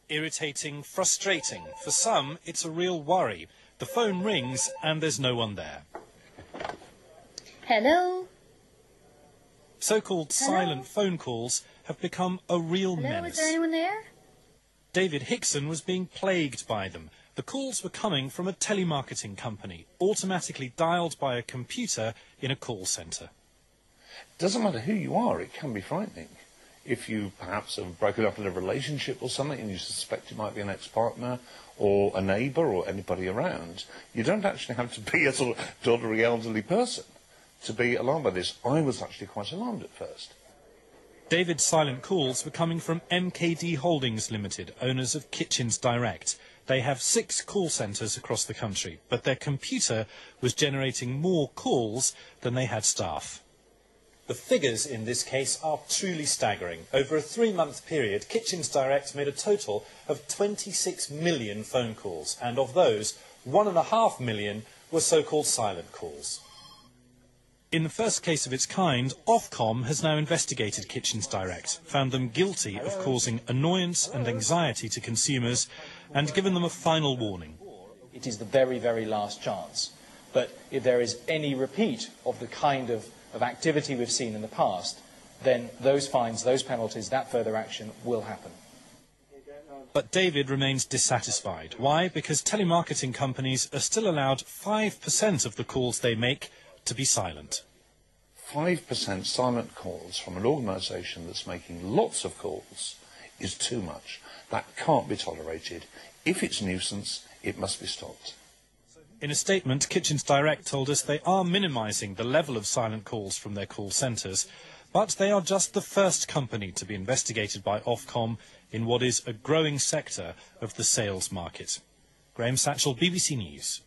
Irritating, frustrating. For some, it's a real worry. The phone rings and there's no one there. Hello? So-called silent phone calls have become a real menace. Is there anyone there? David Hickson was being plagued by them. The calls were coming from a telemarketing company, automatically dialed by a computer in a call centre. Doesn't matter who you are, it can be frightening. If you perhaps have broken up in a relationship or something and you suspect it might be an ex-partner or a neighbour or anybody around, you don't actually have to be a sort of doddery elderly person to be alarmed by this. I was actually quite alarmed at first. David's silent calls were coming from MKD Holdings Limited, owners of Kitchens Direct. They have 6 call centres across the country, but their computer was generating more calls than they had staff. The figures in this case are truly staggering. Over a 3-month period, Kitchens Direct made a total of 26 million phone calls, and of those, 1.5 million were so-called silent calls. In the first case of its kind, Ofcom has now investigated Kitchens Direct, found them guilty of causing annoyance and anxiety to consumers, and given them a final warning. It is the very, very last chance. But if there is any repeat of the kind of activity we've seen in the past, then those fines, those penalties, that further action will happen. But David remains dissatisfied. Why? Because telemarketing companies are still allowed 5% of the calls they make to be silent. 5% silent calls from an organisation that's making lots of calls is too much. That can't be tolerated. If it's nuisance, it must be stopped. In a statement, Kitchens Direct told us they are minimising the level of silent calls from their call centres, but they are just the first company to be investigated by Ofcom in what is a growing sector of the sales market. Graham Satchell, BBC News.